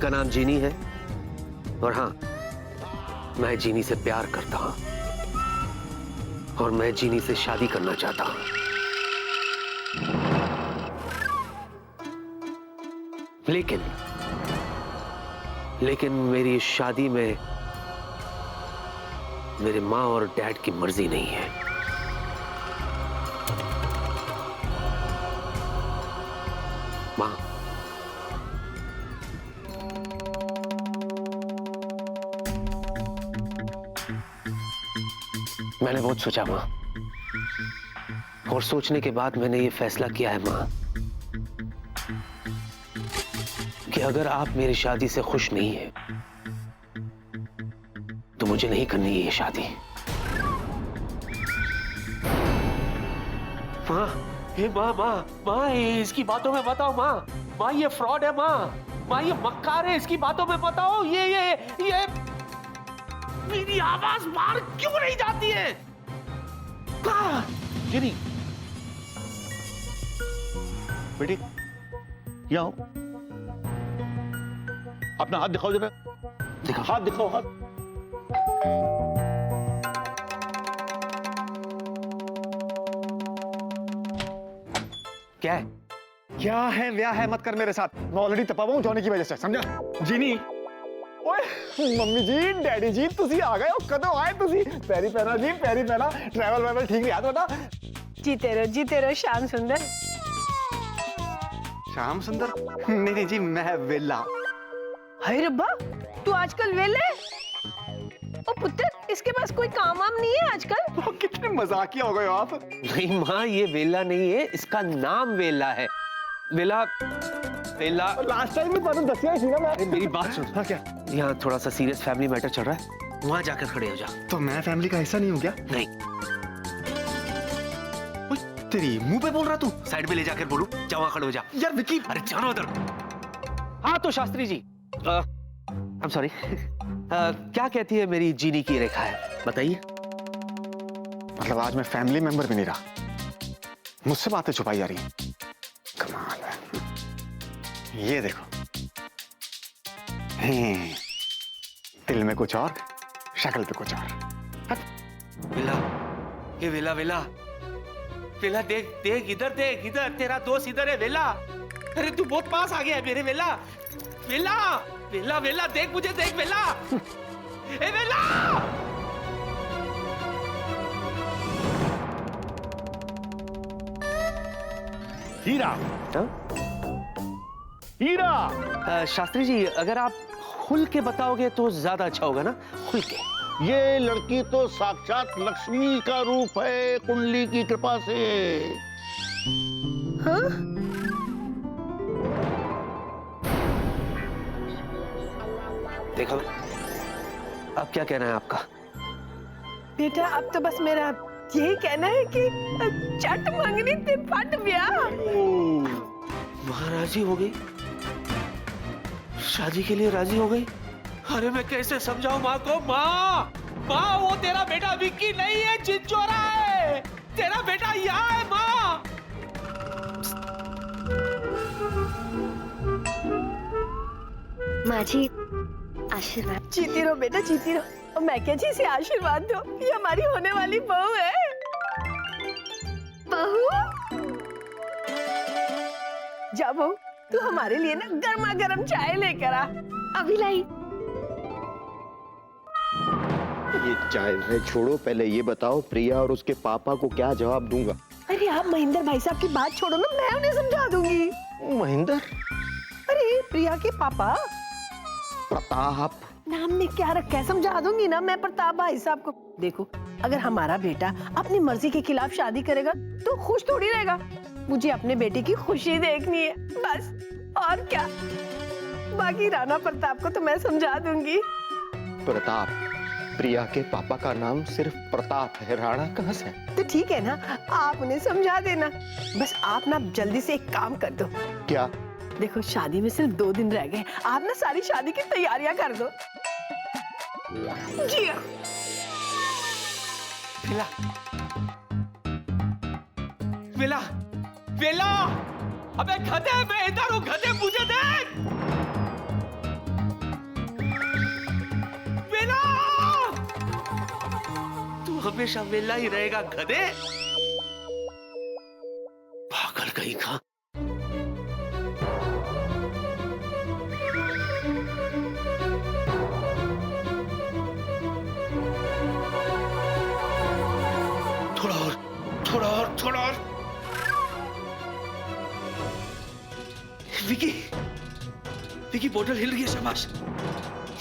जिनका नाम जीनी है। और हाँ, मैं जीनी से प्यार करता हूं और मैं जीनी से शादी करना चाहता हूं। लेकिन मेरी इस शादी में मेरे माँ और डैड की मर्जी नहीं है। माँ, मैंने बहुत सोचा माँ, और सोचने के बाद मैंने ये फैसला किया है माँ कि अगर आप मेरी शादी से खुश नहीं हैं तो मुझे नहीं करनी है ये शादी। माँ, हे माँ, माँ इसकी बातों में बताओ माँ। माँ ये फ्रॉड है माँ, ये मक्कार है, इसकी बातों में बताओ। ये मेरी आवाज बाहर क्यों नहीं जाती है? जीनी, बेटी यहाँ आओ, अपना हाथ दिखाओ जरा। दिखाओ। हाथ दिखाओ, हाथ। क्या है? क्या है ब्याह है मत कर मेरे साथ, मैं ऑलरेडी तपा हुआ हूं जॉनी की वजह से, समझा? जीनी, ओए मम्मी जी, डैडी जी, तुसी आ गए हो, कदों आए तुसी? पैरी पैना जी, पैरी पैना। ट्रैवल वैवल ठीक नहीं आता बेटा? जीते रहो श्याम सुंदर। श्याम सुंदर? नहीं जी, मैं वेला। हाय रब्बा, तू आजकल वेले? ओ पुत्र, इसके पास कोई काम वाम नहीं है आजकल? तो कितने मजाकिया हो गए हो आप। नहीं माँ, ये वेला नहीं है, इसका नाम वेला है। वेला लास्ट टाइम में तुम दसिया ही ना मैं। मेरी बात सुन। हाँ क्या? यहाँ थोड़ा सा सीरियस फैमिली मैटर चल रहा है, वहां जाकर खड़े हो जा। तो मैं फैमिली का हिस्सा नहीं हूँ क्या? नहीं, तेरी मुंह पे बोल रहा तू? साइड में ले जाकर बोलूं, जा वहां खड़े हो जा। यार विकी, अरे जानो उधर। हाँ तो शास्त्री जी, I'm sorry, क्या कहती है मेरी जीनी की रेखा है, बताइए। मतलब आज मैं फैमिली मेंबर भी नहीं रहा, मुझसे बातें छुपाई जा रही हैं। कमाल है। ये देखो, दिल में कुछ और, शक्ल पे कुछ और। वेला, ये वेला, देख इधर, तेरा दोस्त इधर है वेला। अरे तू बहुत पास आ गया है मेरे वेला। वेला, देख मुझे, देख वेला। ए वेला! हीरा, हाँ? हीरा, शास्त्री जी, अगर आप खुल के बताओगे तो ज्यादा अच्छा होगा ना, खुल के। ये लड़की तो साक्षात लक्ष्मी का रूप है, कुंडली की कृपा से। हाँ? देखो, अब क्या कहना है आपका? बेटा, अब तो बस मेरा यही कहना है कि चट मंगनी ते फट ब्याह। वहां राजी हो गई, शादी के लिए राजी हो गई। अरे मैं कैसे समझाऊं माँ को? माँ वो तेरा बेटा विक्की नहीं है, चिंचोरा है। तेरा बेटा यहाँ है माँ। माँ जी, आशीर्वाद। जीती रहो बेटा, जीती रहो। और मैं क्या जी से आशीर्वाद दो, ये हमारी होने वाली बहू है। बहू? जा बहू, तू हमारे लिए ना गर्मा गर्म चाय लेकर आ। अभी लाई। ये चाय है छोड़ो, पहले ये बताओ प्रिया और उसके पापा को क्या जवाब दूंगा? अरे आप महेंद्र भाई साहब की बात छोड़ो ना, मैं उन्हें समझा दूंगी। महेंद्र? अरे प्रिया के पापा प्रताप नाम में क्या रखा है, समझा दूंगी ना मैं प्रताप भाई साहब को। देखो, अगर हमारा बेटा अपनी मर्जी के खिलाफ शादी करेगा तो खुश थोड़ी रहेगा। मुझे अपने बेटे की खुशी देखनी है बस, और क्या। बाकी राणा प्रताप को तो मैं समझा दूंगी। प्रताप, प्रिया के पापा का नाम सिर्फ प्रताप है, राणा कहाँ से? तो ठीक है ना, आप उन्हें समझा देना। बस आप ना जल्दी से एक काम कर दो। क्या? देखो, शादी में सिर्फ 2 दिन रह गए, आप ना सारी शादी की तैयारियां कर दो। जी वेला, अबे गधे, मैं इधर हूँ, गधे मुझे देख। हमेशा वेला ही रहेगा गधे। पागल कहीं का। थोड़ा और, थोड़ा और, थोड़ा और। विकी, विकी बोतल हिल रही है, शाबाश।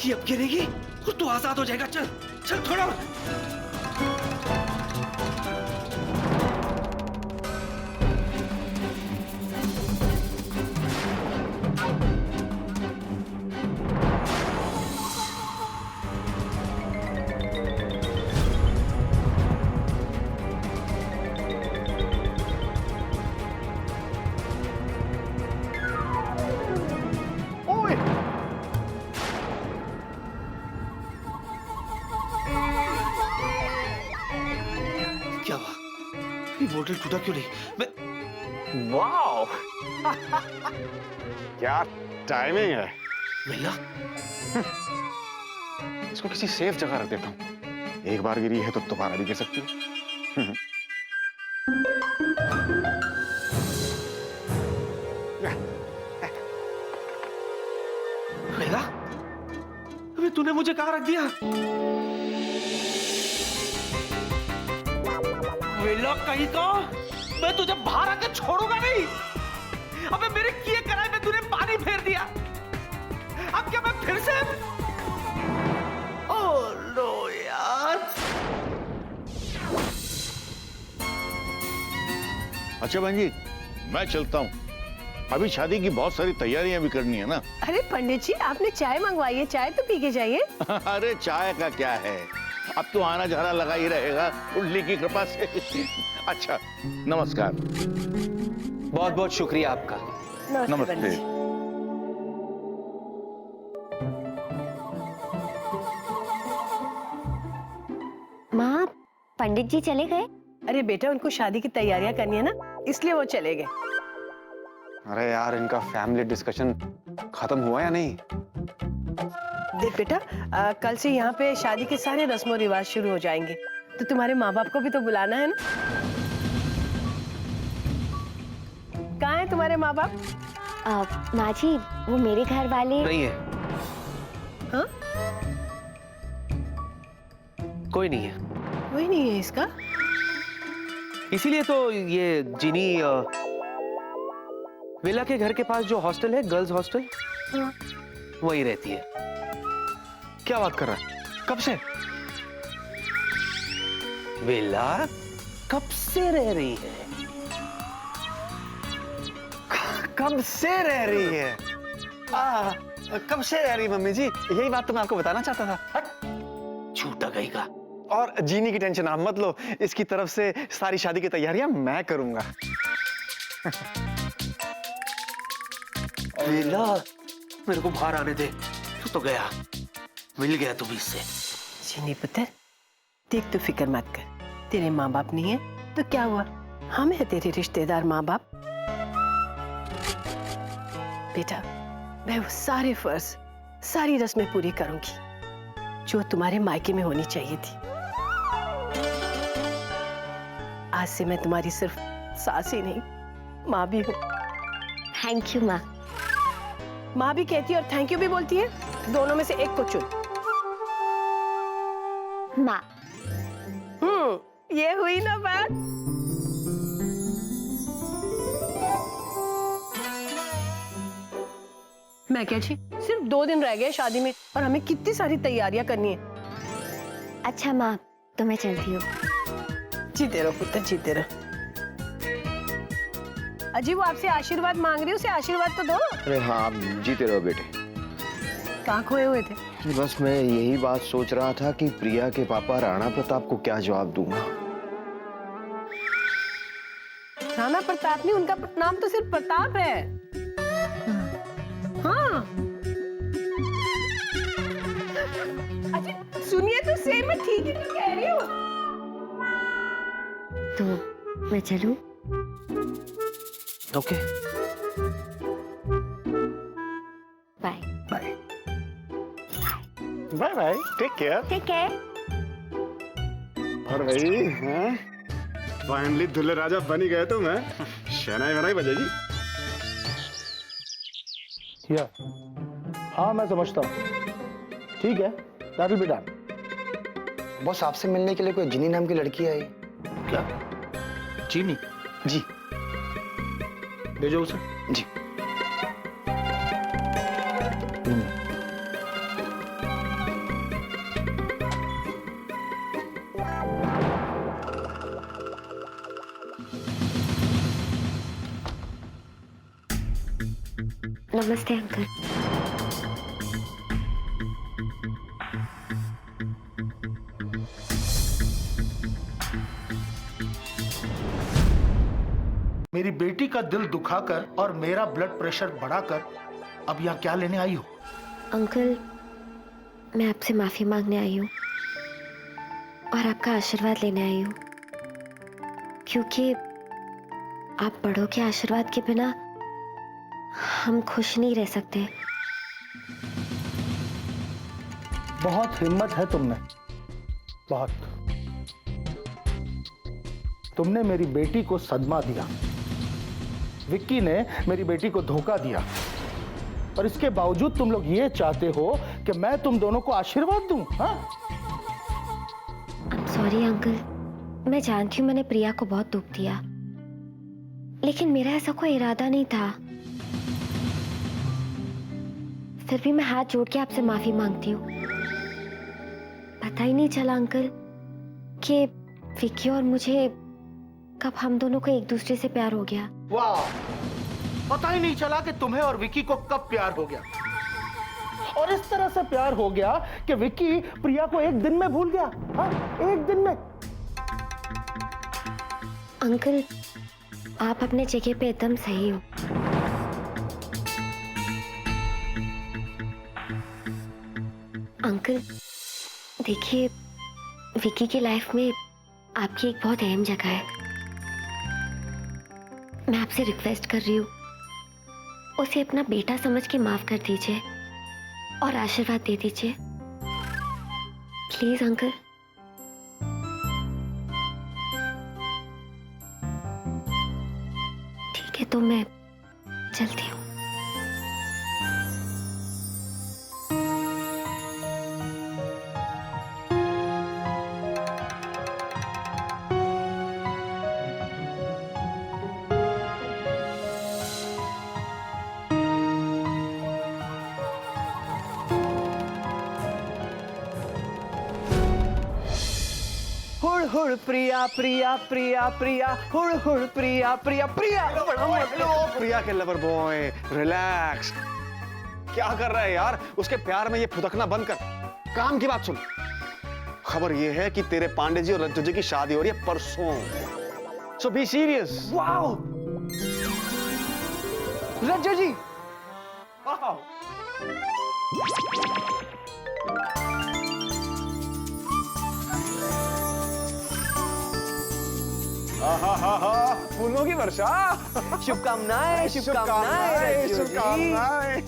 ये अब गिरेगी और तू आजाद हो जाएगा। चल चल थोड़ा और। ओए क्या हुआ? ये बोतल टूटा क्यों नहीं? मैं वाओ क्या टाइमिंग है। भैया, इसको किसी सेफ जगह रख देता हूँ। एक बार गिरी है तो दोबारा भी गिर सकती है। भैया, अबे तूने मुझे कहाँ रख दिया? वेला कहीं का, मैं तुझे बाहर आकर छोड़ूंगा नहीं। अबे मेरे किए कराए में तूने पानी फेर दिया। अब क्या मैं फिर से? ओह नो यार। अच्छा बहन जी, मैं चलता हूँ। अभी शादी की बहुत सारी तैयारियां भी करनी है ना। अरे पंडित जी, आपने चाय मंगवाई है, चाय तो पी के जाइए। अरे चाय का क्या है, अब तो आना जाना लगा ही रहेगा कुंडली की कृपा से। अच्छा, नमस्कार। बहुत बहुत शुक्रिया आपका। नमस्ते। पंडित जी। माँ, पंडित जी चले गए? अरे बेटा, उनको शादी की तैयारियां करनी है ना, इसलिए वो चले गए। अरे यार, इनका फैमिली डिस्कशन खत्म हुआ या नहीं? देख बेटा, कल से यहाँ पे शादी के सारे रस्मों रिवाज शुरू हो जाएंगे, तो तुम्हारे माँ बाप को भी तो बुलाना है ना। कहाँ है तुम्हारे माँ बाप? माँ जी, वो मेरे घर वाले नहीं है। हाँ, कोई नहीं है। वही नहीं है इसका। इसीलिए तो ये जिनी विला के घर के पास जो हॉस्टल है, गर्ल्स हॉस्टल, हाँ। वही रहती है। क्या बात कर रहा है? कब से? विला कब से रह रही है? कब से रह रही है? कब से रह रही मम्मी जी? यही बात तो मैं आपको बताना चाहता था। झूठा गई का। और जीनी की टेंशन आप मत लो, इसकी तरफ से सारी शादी की तैयारियां मैं करूंगा। विला, मेरे को बाहर आने दे। तू तो गया, मिल गया तुम इससे। जीनी पुत्र, देख तू फिक्र मत कर, तेरे माँ बाप नहीं है तो क्या हुआ, हम है तेरे रिश्तेदार माँ बाप। बेटा, मैं वो सारे फर्ज, सारी रस्में पूरी करूंगी जो तुम्हारे मायके में होनी चाहिए थी। आज से मैं तुम्हारी सिर्फ सास ही नहीं, माँ भी हूँ। थैंक यू माँ। माँ भी कहती है और थैंक यू भी बोलती है, दोनों में से एक को चुन। माँ, ये हुई ना बात। मैं क्या जी, सिर्फ 2 दिन रह गए शादी में और हमें कितनी सारी तैयारियां करनी है। अच्छा माँ, तो मैं चलती हूँ। जीते रहो पुत्र, जीते रहो। अजी, वो आपसे आशीर्वाद मांग रही है, उसे आशीर्वाद तो दो। अरे हाँ, आप जीते रहो बेटे। कहाँ खोए हुए थे? बस मैं यही बात सोच रहा था कि प्रिया के पापा राणा प्रताप को क्या जवाब दूंगा। राणा प्रताप नहीं, उनका नाम तो सिर्फ प्रताप है। हाँ। अच्छा सुनिए तो सही, मैं ठीक ही तो कह रही हूँ। तो मैं चलूं? Okay, bye. Bye. Bye bye, take care. ठीक है। और भाई हैं? फाइनली दुल्हे राजा बन ही गए तुम, हैं? शहनाई वनाई बजेगी। या हाँ मैं समझता हूँ, ठीक है, that will be done. Boss आपसे मिलने के लिए कोई जिनी नाम की लड़की आई। क्या चीनी? जी भेजो उसे। जी। नमस्ते अंकल। मेरी बेटी का दिल दुखाकर और मेरा ब्लड प्रेशर बढ़ाकर अब यहाँ क्या लेने आई हो? अंकल, मैं आपसे माफी मांगने आई हूँ और आपका आशीर्वाद लेने आई हूँ, क्योंकि आप बड़ों के आशीर्वाद के बिना हम खुश नहीं रह सकते। बहुत हिम्मत है तुम में, बहुत। तुमने मेरी बेटी को सदमा दिया, विक्की ने मेरी बेटी को धोखा दिया, और इसके बावजूद तुम लोग ये चाहते हो कि मैं तुम दोनों को आशीर्वाद दूं? हाँ? सॉरी अंकल, मैं जानती हूँ मैंने प्रिया को बहुत दुख दिया, लेकिन मेरा ऐसा कोई इरादा नहीं था। फिर भी मैं हाथ जोड़ के आपसे माफी मांगती हूँ। पता ही नहीं चला अंकल कि विक्की और मुझे कब हम दोनों को एक दूसरे से प्यार हो गया। वाह, पता ही नहीं चला कि तुम्हें और विक्की को कब प्यार हो गया, और इस तरह से प्यार हो गया कि विक्की प्रिया को एक दिन में भूल गया। हाँ, एक दिन में। अंकल, आप अपने जगह पे एकदम सही हो। अंकल देखिए, विक्की की लाइफ में आपकी एक बहुत अहम जगह है। मैं आपसे रिक्वेस्ट कर रही हूँ, उसे अपना बेटा समझ के माफ कर दीजिए और आशीर्वाद दे दीजिए, प्लीज अंकल। ठीक है, तो मैं चलती हूँ। हुड़ हुड़ प्रिया प्रिया प्रिया प्रिया, हुड़ हुड़ प्रिया प्रिया प्रिया। हेलो प्रिया के लवर बॉय, रिलैक्स। क्या कर रहा है यार? उसके प्यार में ये फुदकना बंद कर, काम की बात सुन। खबर ये है कि तेरे पांडे जी और रज्जू जी की शादी हो रही है परसों, so be serious. Wow, Rajju ji. Wow, फूलों की वर्षा। शुभकामनाएं, शुभकामनाएं, शुभकामनाएं।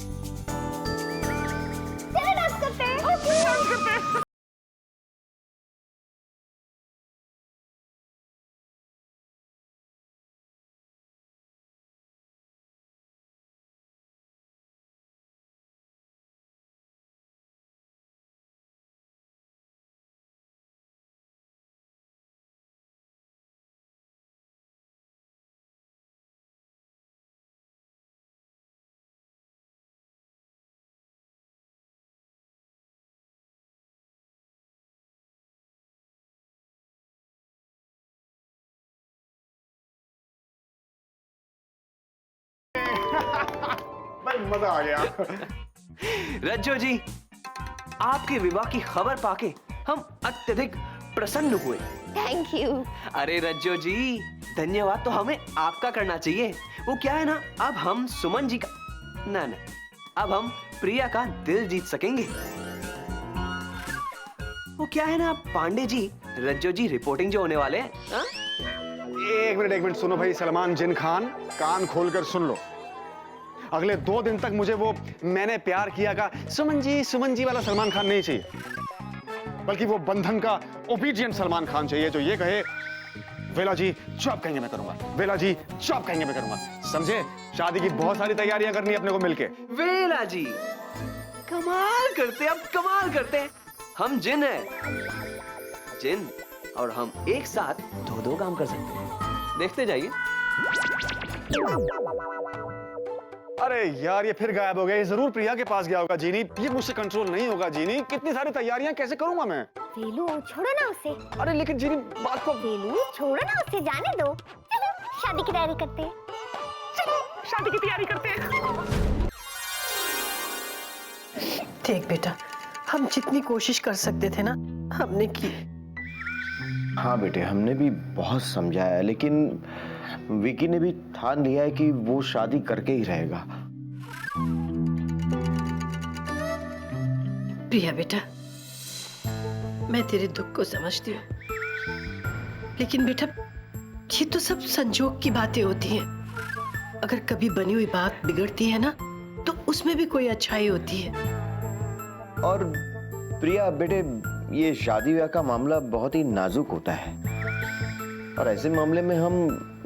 मजा आ गया। रज्जो जी, आपके विवाह की खबर पाके हम अत्यधिक प्रसन्न हुए। Thank you. अरे रज्जो जी, धन्यवाद तो हमें आपका करना चाहिए। वो क्या है ना, अब हम सुमन जी का ना, अब हम प्रिया का दिल जीत सकेंगे। वो क्या है ना, पांडे जी, रज्जो जी रिपोर्टिंग जो होने वाले हैं। हाँ? एक मिनट सुनो भाई सलमान जिन खान, कान खोलकर सुन लो। अगले 2 दिन तक मुझे वो मैंने प्यार किया का सुमन जी वाला सलमान खान नहीं चाहिए। बल्कि वो बंधन का ओबीडियंट सलमान खान चाहिए जो ये कहे, वेला जी जो आप कहेंगे मैं करूंगा, वेला जी जो आप कहेंगे मैं करूंगा। समझे? शादी की बहुत सारी तैयारियां करनी है अपने को मिलके। वेला जी कमाल करते, अब कमाल करते हैं। हम जिन है, जिन और हम एक साथ दो काम कर सकते हैं। देखते जाइए। अरे यार ये फिर गायब हो गया। ये जरूर प्रिया के पास गया होगा जीनी। ये मुझसे कंट्रोल नहीं होगा जीनी। कितनी सारी तैयारियां कैसे करूंगा मैं? वेलू छोड़ो ना उसे। अरे लेकिन जीनी बात को। वेलू छोड़ो ना उसे, जाने दो। चलो शादी की तैयारी करते हैं। चलो शादी की तैयारी करते हैं। देख बेटा, हम जितनी कोशिश कर सकते थे ना हमने की। हाँ बेटे, हमने भी बहुत समझाया, लेकिन विकी ने भी ठान लिया है कि वो शादी करके ही रहेगा। प्रिया बेटा, मैं तेरे दुख को समझती हूँ, लेकिन बेटा ये तो सब संजोग की बातें होती हैं। अगर कभी बनी हुई बात बिगड़ती है ना तो उसमें भी कोई अच्छाई होती है। और प्रिया बेटे, ये शादी ब्याह का मामला बहुत ही नाजुक होता है और ऐसे मामले में हम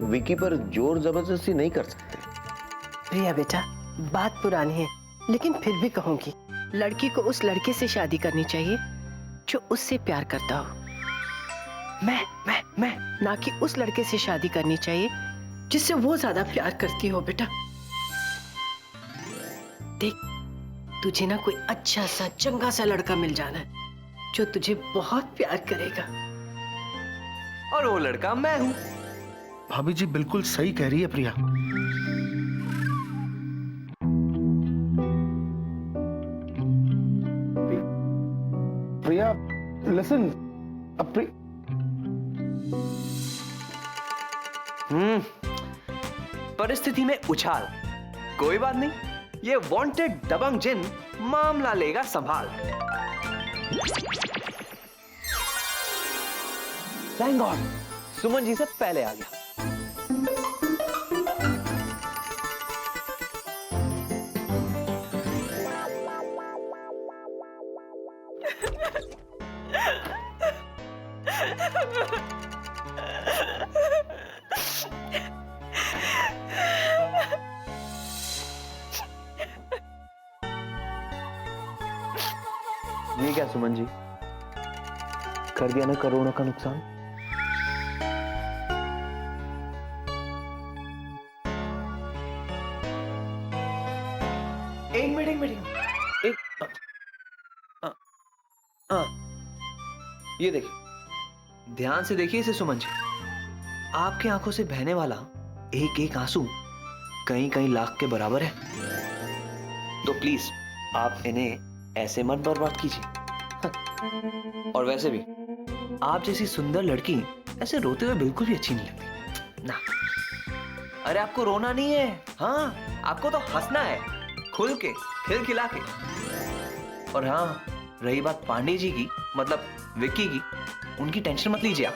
विकी पर जोर जबरदस्ती नहीं कर सकते। प्रिया बेटा, बात पुरानी है लेकिन फिर भी कहूंगी, लड़की को उस लड़के से शादी करनी चाहिए जो उससे प्यार करता हो। मैं ना कि उस लड़के से शादी करनी चाहिए जिससे वो ज्यादा प्यार करती हो। बेटा देख, तुझे ना कोई अच्छा सा चंगा सा लड़का मिल जाना है जो तुझे बहुत प्यार करेगा। और वो लड़का मैं हूं। भाभी जी बिल्कुल सही कह रही है प्रिया। प्रिया लिसन, परिस्थिति में उछाल। कोई बात नहीं, ये वांटेड दबंग जिन मामला लेगा संभाल। थैंक गॉड, सुमन जी से पहले आ गया। ये क्या सुमन जी, कर दिया ना करोड़ों का नुकसान। एक मिनट ये देखिए, ध्यान से देखिए इसे सुमन जी। आपकी आंखों से बहने वाला एक एक आंसू कई कई लाख के बराबर है। तो प्लीज आप इन्हें ऐसे मत बर्बाद कीजिए। और वैसे भी आप जैसी सुंदर लड़की ऐसे रोते हुए बिल्कुल भी अच्छी नहीं लगती ना। अरे आपको रोना नहीं है, हाँ आपको तो हंसना है, खुल के खिलखिला के। और हाँ, रही बात पांडे जी की, मतलब विक्की की, उनकी टेंशन मत लीजिए आप।